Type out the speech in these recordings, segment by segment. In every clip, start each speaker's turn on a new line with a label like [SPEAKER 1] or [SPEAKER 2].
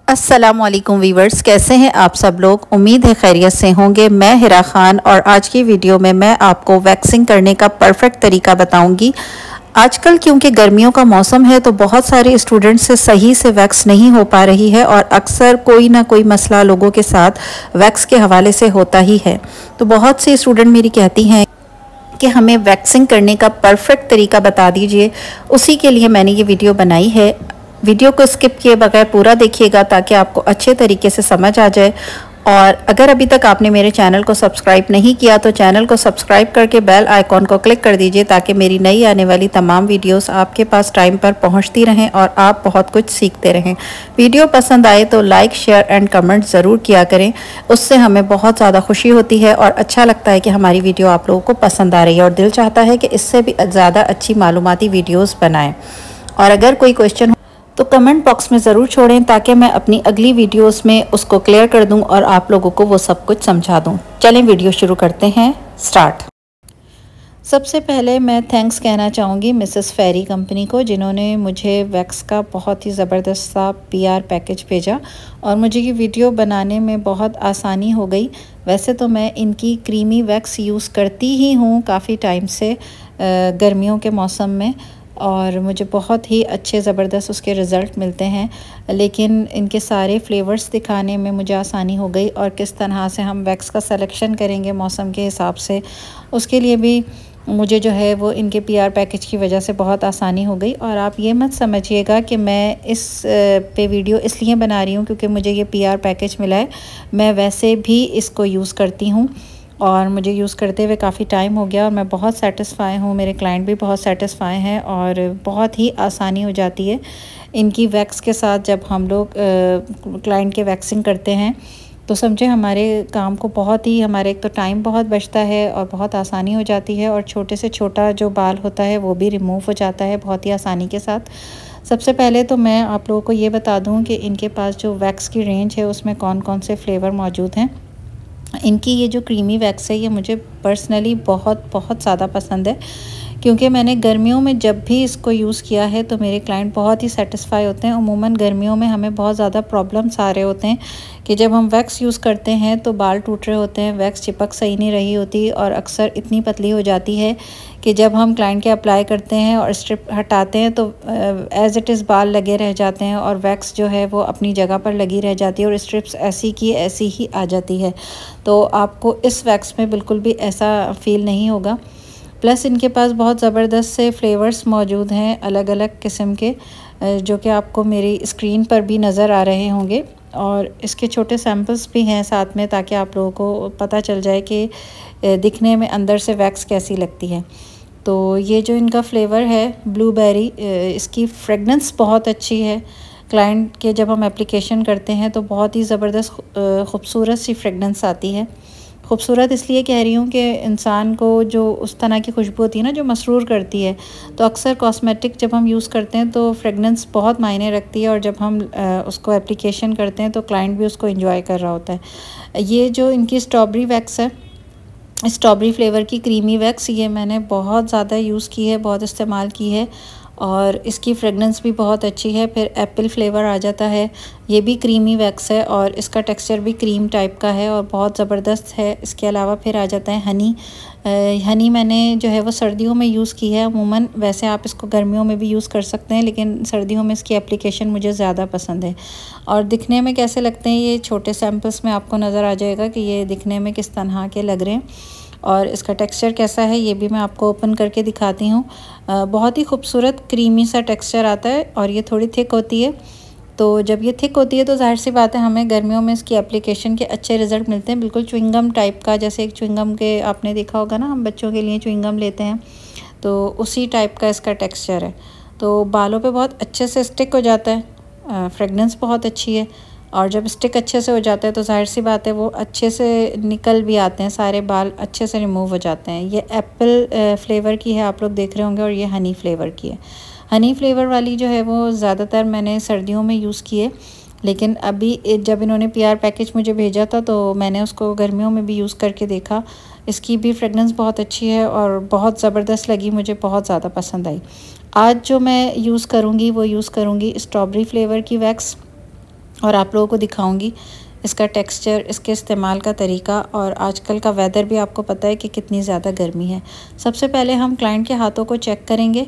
[SPEAKER 1] अस्सलामुअलैकुम वीवर्स, कैसे हैं आप सब लोग। उम्मीद है खैरियत से होंगे। मैं हिरा खान और आज की वीडियो में मैं आपको वैक्सिंग करने का परफेक्ट तरीका बताऊंगी। आजकल क्योंकि गर्मियों का मौसम है तो बहुत सारे स्टूडेंट्स से सही से वैक्स नहीं हो पा रही है और अक्सर कोई ना कोई मसला लोगों के साथ वैक्स के हवाले से होता ही है। तो बहुत सी स्टूडेंट मेरी कहती हैं कि हमें वैक्सिंग करने का परफेक्ट तरीका बता दीजिए। उसी के लिए मैंने ये वीडियो बनाई है। वीडियो को स्किप किए बगैर पूरा देखिएगा ताकि आपको अच्छे तरीके से समझ आ जाए। और अगर अभी तक आपने मेरे चैनल को सब्सक्राइब नहीं किया तो चैनल को सब्सक्राइब करके बेल आइकॉन को क्लिक कर दीजिए ताकि मेरी नई आने वाली तमाम वीडियोस आपके पास टाइम पर पहुंचती रहें और आप बहुत कुछ सीखते रहें। वीडियो पसंद आए तो लाइक, शेयर एंड कमेंट ज़रूर किया करें। उससे हमें बहुत ज़्यादा खुशी होती है और अच्छा लगता है कि हमारी वीडियो आप लोगों को पसंद आ रही है और दिल चाहता है कि इससे भी ज़्यादा अच्छी मालूमाती वीडियोज़ बनाएँ। और अगर कोई क्वेश्चन तो कमेंट बॉक्स में ज़रूर छोड़ें ताकि मैं अपनी अगली वीडियोस में उसको क्लियर कर दूं और आप लोगों को वो सब कुछ समझा दूं। चलें वीडियो शुरू करते हैं। स्टार्ट। सबसे पहले मैं थैंक्स कहना चाहूँगी मिसेस फेरी कंपनी को, जिन्होंने मुझे वैक्स का बहुत ही ज़बरदस्त सा PR पैकेज भेजा और मुझे ये वीडियो बनाने में बहुत आसानी हो गई। वैसे तो मैं इनकी क्रीमी वैक्स यूज़ करती ही हूँ काफ़ी टाइम से गर्मियों के मौसम में और मुझे बहुत ही अच्छे ज़बरदस्त उसके रिज़ल्ट मिलते हैं, लेकिन इनके सारे फ्लेवर्स दिखाने में मुझे आसानी हो गई और किस तरह से हम वैक्स का सिलेक्शन करेंगे मौसम के हिसाब से, उसके लिए भी मुझे जो है वो इनके PR पैकेज की वजह से बहुत आसानी हो गई। और आप ये मत समझिएगा कि मैं इस पे वीडियो इसलिए बना रही हूँ क्योंकि मुझे ये PR पैकेज मिला है। मैं वैसे भी इसको यूज़ करती हूँ और मुझे यूज़ करते हुए काफ़ी टाइम हो गया और मैं बहुत सेटिस्फाई हूँ। मेरे क्लाइंट भी बहुत सेटिस्फाई हैं और बहुत ही आसानी हो जाती है इनकी वैक्स के साथ। जब हम लोग क्लाइंट के वैक्सिंग करते हैं तो समझे हमारे काम को बहुत ही, हमारे एक तो टाइम बहुत बचता है और बहुत आसानी हो जाती है और छोटे से छोटा जो बाल होता है वो भी रिमूव हो जाता है बहुत ही आसानी के साथ। सबसे पहले तो मैं आप लोगों को ये बता दूँ कि इनके पास जो वैक्स की रेंज है उसमें कौन कौन से फ्लेवर मौजूद हैं। इनकी ये जो क्रीमी वैक्स है ये मुझे पर्सनली बहुत ज़्यादा पसंद है क्योंकि मैंने गर्मियों में जब भी इसको यूज़ किया है तो मेरे क्लाइंट बहुत ही सेटिस्फाई होते हैं। उमूमन गर्मियों में हमें बहुत ज़्यादा प्रॉब्लम्स आ रहे होते हैं कि जब हम वैक्स यूज़ करते हैं तो बाल टूट रहे होते हैं, वैक्स चिपक सही नहीं रही होती और अक्सर इतनी पतली हो जाती है कि जब हम क्लाइंट के अप्लाई करते हैं और स्ट्रिप हटाते हैं तो एज़ इट इज़ बाल लगे रह जाते हैं और वैक्स जो है वो अपनी जगह पर लगी रह जाती है और स्ट्रिप्स ऐसी की ऐसी ही आ जाती है। तो आपको इस वैक्स में बिल्कुल भी ऐसा फ़ील नहीं होगा। प्लस इनके पास बहुत ज़बरदस्त से फ्लेवर्स मौजूद हैं अलग अलग किस्म के, जो कि आपको मेरी स्क्रीन पर भी नज़र आ रहे होंगे और इसके छोटे सैम्पल्स भी हैं साथ में ताकि आप लोगों को पता चल जाए कि दिखने में अंदर से वैक्स कैसी लगती है। तो ये जो इनका फ्लेवर है ब्लूबेरी, इसकी फ्रेगनेंस बहुत अच्छी है। क्लाइंट के जब हम एप्लीकेशन करते हैं तो बहुत ही ज़बरदस्त खूबसूरत सी फ्रेगनेंस आती है। खूबसूरत इसलिए कह रही हूँ कि इंसान को जो उस तरह की खुशबू होती है ना जो मसरूर करती है, तो अक्सर कॉस्मेटिक जब हम यूज़ करते हैं तो फ्रेगनेंस बहुत मायने रखती है और जब हम उसको एप्लीकेशन करते हैं तो क्लाइंट भी उसको एंजॉय कर रहा होता है। ये जो इनकी स्ट्रॉबेरी वैक्स है, स्ट्रॉबेरी फ्लेवर की क्रीमी वैक्स, ये मैंने बहुत ज़्यादा यूज़ की है, बहुत इस्तेमाल की है और इसकी फ्रेगनेंस भी बहुत अच्छी है। फिर एप्पल फ्लेवर आ जाता है, ये भी क्रीमी वैक्स है और इसका टेक्सचर भी क्रीम टाइप का है और बहुत ज़बरदस्त है। इसके अलावा फिर आ जाता है हनी। हनी मैंने जो है वो सर्दियों में यूज़ की है। अमूमन वैसे आप इसको गर्मियों में भी यूज़ कर सकते हैं लेकिन सर्दियों में इसकी एप्लीकेशन मुझे ज़्यादा पसंद है। और दिखने में कैसे लगते हैं ये छोटे सैम्पल्स में आपको नज़र आ जाएगा कि ये दिखने में किस तरह के लग रहे हैं और इसका टेक्सचर कैसा है ये भी मैं आपको ओपन करके दिखाती हूँ। बहुत ही खूबसूरत क्रीमी सा टेक्सचर आता है और ये थोड़ी थिक होती है। तो जब ये थिक होती है तो जाहिर सी बात है हमें गर्मियों में इसकी एप्लीकेशन के अच्छे रिज़ल्ट मिलते हैं। बिल्कुल च्युइंगम टाइप का, जैसे एक च्युइंगम के आपने देखा होगा ना, हम बच्चों के लिए च्युइंगम लेते हैं, तो उसी टाइप का इसका टेक्सचर है। तो बालों पे बहुत अच्छे से स्टिक हो जाता है, फ्रेगनेंस बहुत अच्छी है और जब स्टिक अच्छे से हो जाता है तो जाहिर सी बात है वो अच्छे से निकल भी आते हैं, सारे बाल अच्छे से रिमूव हो जाते हैं। ये एप्पल फ्लेवर की है, आप लोग देख रहे होंगे, और ये हनी फ्लेवर की है। हनी फ्लेवर वाली जो है वो ज़्यादातर मैंने सर्दियों में यूज़ की है, लेकिन अभी जब इन्होंने PR पैकेज मुझे भेजा था तो मैंने उसको गर्मियों में भी यूज़ करके देखा। इसकी भी फ्रेगनेंस बहुत अच्छी है और बहुत ज़बरदस्त लगी, मुझे बहुत ज़्यादा पसंद आई। आज जो मैं यूज़ करूँगी वो यूज़ करूँगी स्ट्रॉबेरी फ्लेवर की वैक्स। और आप लोगों को दिखाऊंगी इसका टेक्सचर, इसके इस्तेमाल का तरीका। और आजकल का वेदर भी आपको पता है कि कितनी ज़्यादा गर्मी है। सबसे पहले हम क्लाइंट के हाथों को चेक करेंगे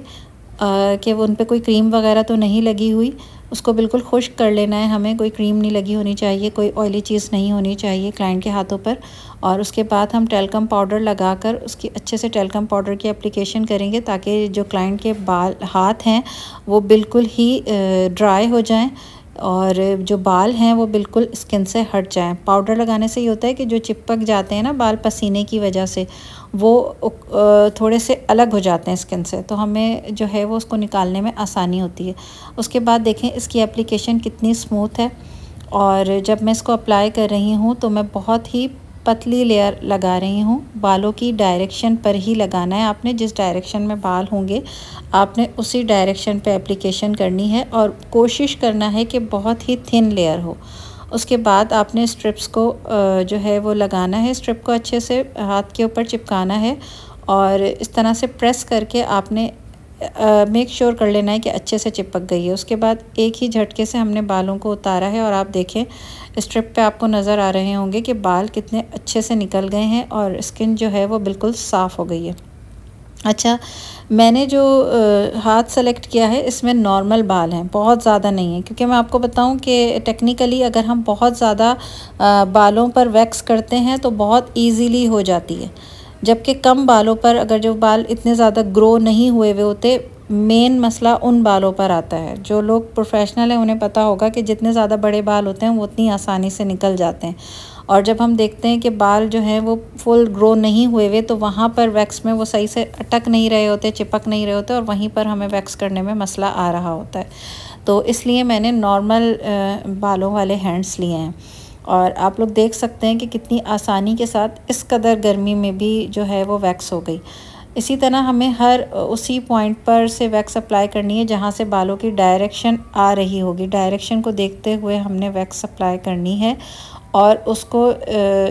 [SPEAKER 1] कि वो उन पे कोई क्रीम वगैरह तो नहीं लगी हुई। उसको बिल्कुल खुश्क कर लेना है हमें, कोई क्रीम नहीं लगी होनी चाहिए, कोई ऑयली चीज़ नहीं होनी चाहिए क्लाइंट के हाथों पर। और उसके बाद हम टेल्कम पाउडर लगाकर उसकी अच्छे से टेल्कम पाउडर की एप्लीकेशन करेंगे ताकि जो क्लाइंट के हाथ हैं वो बिल्कुल ही ड्राई हो जाएं और जो बाल हैं वो बिल्कुल स्किन से हट जाएं। पाउडर लगाने से ये होता है कि जो चिपक जाते हैं ना बाल पसीने की वजह से, वो थोड़े से अलग हो जाते हैं स्किन से, तो हमें जो है वो उसको निकालने में आसानी होती है। उसके बाद देखें इसकी एप्लीकेशन कितनी स्मूथ है। और जब मैं इसको अप्लाई कर रही हूँ तो मैं बहुत ही पतली लेयर लगा रही हूँ। बालों की डायरेक्शन पर ही लगाना है आपने, जिस डायरेक्शन में बाल होंगे आपने उसी डायरेक्शन पे एप्लीकेशन करनी है और कोशिश करना है कि बहुत ही थिन लेयर हो। उसके बाद आपने स्ट्रिप्स को जो है वो लगाना है, स्ट्रिप को अच्छे से हाथ के ऊपर चिपकाना है और इस तरह से प्रेस करके आपने मेक श्योर कर लेना है कि अच्छे से चिपक गई है। उसके बाद एक ही झटके से हमने बालों को उतारा है और आप देखें स्ट्रिप पे आपको नज़र आ रहे होंगे कि बाल कितने अच्छे से निकल गए हैं और स्किन जो है वो बिल्कुल साफ़ हो गई है। अच्छा, मैंने जो हाथ सेलेक्ट किया है इसमें नॉर्मल बाल हैं, बहुत ज़्यादा नहीं है, क्योंकि मैं आपको बताऊं कि टेक्निकली अगर हम बहुत ज़्यादा बालों पर वैक्स करते हैं तो बहुत इजीली हो जाती है, जबकि कम बालों पर अगर जो बाल इतने ज़्यादा ग्रो नहीं हुए हुए होते, मेन मसला उन बालों पर आता है। जो लोग प्रोफेशनल हैं उन्हें पता होगा कि जितने ज़्यादा बड़े बाल होते हैं वो उतनी आसानी से निकल जाते हैं, और जब हम देखते हैं कि बाल जो हैं वो फुल ग्रो नहीं हुए हुए तो वहाँ पर वैक्स में वो सही से अटक नहीं रहे होते, चिपक नहीं रहे होते, और वहीं पर हमें वैक्स करने में मसला आ रहा होता है। तो इसलिए मैंने नॉर्मल बालों वाले हैंड्स लिए हैं और आप लोग देख सकते हैं कि कितनी आसानी के साथ इस कदर गर्मी में भी जो है वो वैक्स हो गई। इसी तरह हमें हर उसी पॉइंट पर से वैक्स अप्लाई करनी है जहाँ से बालों की डायरेक्शन आ रही होगी। डायरेक्शन को देखते हुए हमने वैक्स अप्लाई करनी है और उसको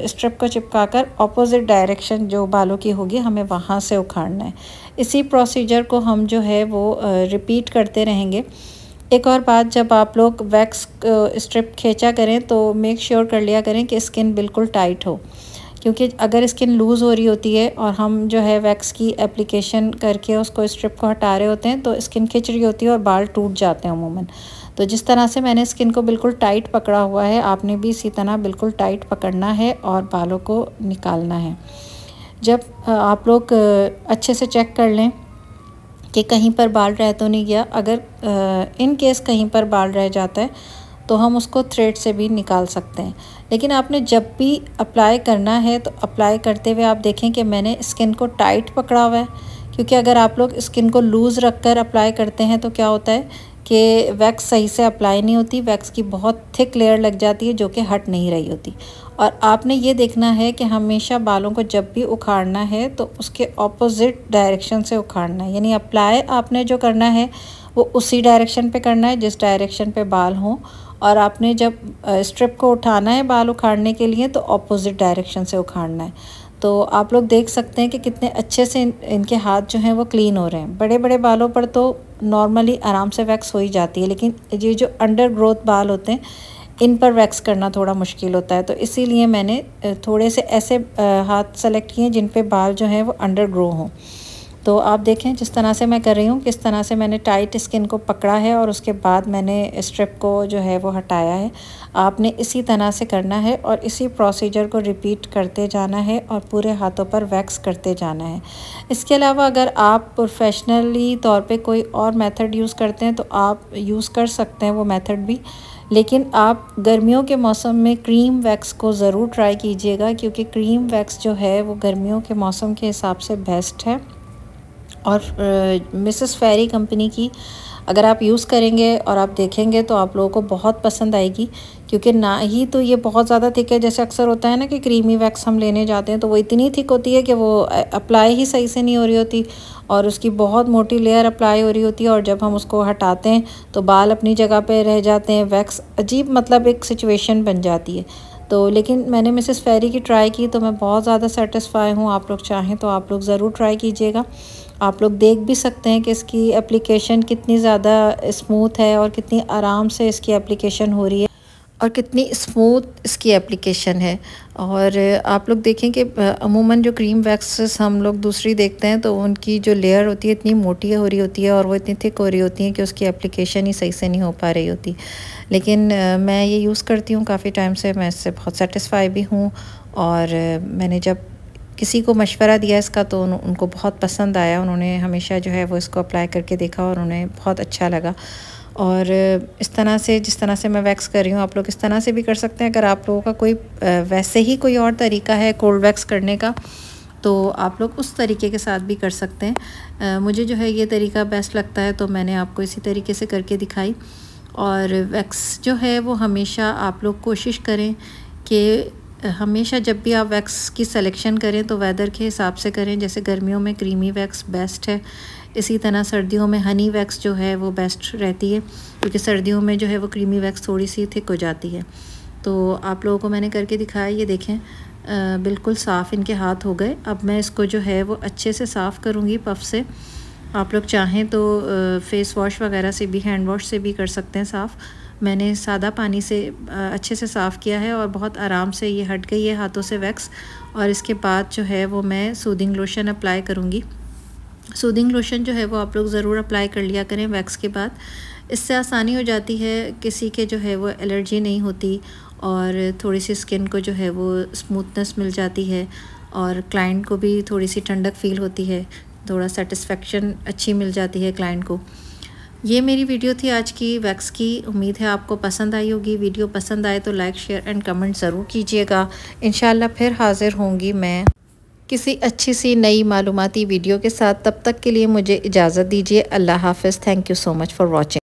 [SPEAKER 1] स्ट्रिप को चिपकाकर ऑपोजिट डायरेक्शन जो बालों की होगी हमें वहाँ से उखाड़ना है। इसी प्रोसीजर को हम जो है वो रिपीट करते रहेंगे। एक और बात, जब आप लोग वैक्स स्ट्रिप खींचा करें तो मेक श्योर कर लिया करें कि स्किन बिल्कुल टाइट हो, क्योंकि अगर स्किन लूज़ हो रही होती है और हम जो है वैक्स की एप्लीकेशन करके उसको स्ट्रिप को हटा रहे होते हैं तो स्किन खिंच रही होती है और बाल टूट जाते हैं अमूमन। तो जिस तरह से मैंने स्किन को बिल्कुल टाइट पकड़ा हुआ है, आपने भी इसी तरह बिल्कुल टाइट पकड़ना है और बालों को निकालना है। जब आप लोग अच्छे से चेक कर लें कि कहीं पर बाल रह तो नहीं गया, अगर इन केस कहीं पर बाल रह जाता है तो हम उसको थ्रेड से भी निकाल सकते हैं। लेकिन आपने जब भी अप्लाई करना है तो अप्लाई करते हुए आप देखें कि मैंने स्किन को टाइट पकड़ा हुआ है, क्योंकि अगर आप लोग स्किन को लूज़ रख कर अप्लाई करते हैं तो क्या होता है कि वैक्स सही से अप्लाई नहीं होती, वैक्स की बहुत थिक लेयर लग जाती है जो कि हट नहीं रही होती। और आपने ये देखना है कि हमेशा बालों को जब भी उखाड़ना है तो उसके ऑपोजिट डायरेक्शन से उखाड़ना है, यानी अप्लाई आपने जो करना है वो उसी डायरेक्शन पे करना है जिस डायरेक्शन पे बाल हों, और आपने जब स्ट्रिप को उठाना है बाल उखाड़ने के लिए तो ऑपोजिट डायरेक्शन से उखाड़ना है। तो आप लोग देख सकते हैं कि कितने अच्छे से इनके हाथ जो हैं वो क्लीन हो रहे हैं। बड़े बड़े बालों पर तो नॉर्मली आराम से वैक्स हो ही जाती है, लेकिन ये जो अंडर ग्रोथ बाल होते हैं इन पर वैक्स करना थोड़ा मुश्किल होता है, तो इसीलिए मैंने थोड़े से ऐसे हाथ सेलेक्ट किए जिन पे बाल जो हैं वो अंडर ग्रो हों। तो आप देखें जिस तरह से मैं कर रही हूँ, किस तरह से मैंने टाइट स्किन को पकड़ा है और उसके बाद मैंने स्ट्रिप को जो है वो हटाया है। आपने इसी तरह से करना है और इसी प्रोसीजर को रिपीट करते जाना है और पूरे हाथों पर वैक्स करते जाना है। इसके अलावा अगर आप प्रोफेशनली तौर पे कोई और मेथड यूज़ करते हैं तो आप यूज़ कर सकते हैं वो मेथड भी, लेकिन आप गर्मियों के मौसम में क्रीम वैक्स को ज़रूर ट्राई कीजिएगा, क्योंकि क्रीम वैक्स जो है वो गर्मियों के मौसम के हिसाब से बेस्ट है। और मिसेस फेरी कंपनी की अगर आप यूज़ करेंगे और आप देखेंगे तो आप लोगों को बहुत पसंद आएगी, क्योंकि ना ही तो ये बहुत ज़्यादा थिक है, जैसे अक्सर होता है ना कि क्रीमी वैक्स हम लेने जाते हैं तो वो इतनी थिक होती है कि वो अप्लाई ही सही से नहीं हो रही होती और उसकी बहुत मोटी लेयर अप्लाई हो रही होती है, और जब हम उसको हटाते हैं तो बाल अपनी जगह पे रह जाते हैं, वैक्स अजीब मतलब एक सिचुएशन बन जाती है। तो लेकिन मैंने मिसेस फेरी की ट्राई की तो मैं बहुत ज़्यादा सेटिस्फाई हूँ। आप लोग चाहें तो आप लोग ज़रूर ट्राई कीजिएगा। आप लोग देख भी सकते हैं कि इसकी एप्लीकेशन कितनी ज़्यादा स्मूथ है और कितनी आराम से इसकी एप्लीकेशन हो रही है। और कितनी स्मूथ इसकी एप्लीकेशन है। और आप लोग देखें कि अमूमन जो क्रीम वैक्सेस हम लोग दूसरी देखते हैं तो उनकी जो लेयर होती है इतनी मोटी हो रही होती है और वो इतनी थिक हो रही होती है कि उसकी एप्लीकेशन ही सही से नहीं हो पा रही होती। लेकिन मैं ये यूज़ करती हूँ काफ़ी टाइम से, मैं इससे बहुत सेटिस्फाई भी हूँ। और मैंने जब किसी को मशवरा दिया इसका तो उनको बहुत पसंद आया। उन्होंने हमेशा जो है वो इसको अप्लाई करके देखा और उन्हें बहुत अच्छा लगा। और इस तरह से जिस तरह से मैं वैक्स कर रही हूँ आप लोग इस तरह से भी कर सकते हैं। अगर आप लोगों का कोई वैसे ही कोई और तरीका है कोल्ड वैक्स करने का तो आप लोग उस तरीके के साथ भी कर सकते हैं। मुझे जो है ये तरीका बेस्ट लगता है तो मैंने आपको इसी तरीके से करके दिखाई। और वैक्स जो है वो हमेशा आप लोग कोशिश करें कि हमेशा जब भी आप वैक्स की सिलेक्शन करें तो वेदर के हिसाब से करें। जैसे गर्मियों में क्रीमी वैक्स बेस्ट है, इसी तरह सर्दियों में हनी वैक्स जो है वो बेस्ट रहती है क्योंकि सर्दियों में जो है वो क्रीमी वैक्स थोड़ी सी थिक हो जाती है। तो आप लोगों को मैंने करके दिखाया, ये देखें बिल्कुल साफ़ इनके हाथ हो गए। अब मैं इसको जो है वो अच्छे से साफ़ करूँगी पफ से। आप लोग चाहें तो फ़ेस वॉश वगैरह से भी, हैंड वॉश से भी कर सकते हैं साफ़। मैंने सादा पानी से अच्छे से साफ़ किया है और बहुत आराम से ये हट गई है हाथों से वैक्स। और इसके बाद जो है वो मैं सूदिंग लोशन अप्लाई करूँगी। सूदिंग लोशन जो है वो आप लोग ज़रूर अप्लाई कर लिया करें वैक्स के बाद। इससे आसानी हो जाती है, किसी के जो है वो एलर्जी नहीं होती और थोड़ी सी स्किन को जो है वो स्मूथनेस मिल जाती है और क्लाइंट को भी थोड़ी सी ठंडक फ़ील होती है, थोड़ा सेटिस्फेक्शन अच्छी मिल जाती है क्लाइंट को। ये मेरी वीडियो थी आज की वैक्स की। उम्मीद है आपको पसंद आई होगी। वीडियो पसंद आए तो लाइक शेयर एंड कमेंट ज़रूर कीजिएगा। इंशाल्लाह फिर हाज़िर होंगी मैं किसी अच्छी सी नई मालूमाती वीडियो के साथ। तब तक के लिए मुझे इजाज़त दीजिए। अल्लाह हाफ़िज़। Thank you so much for watching.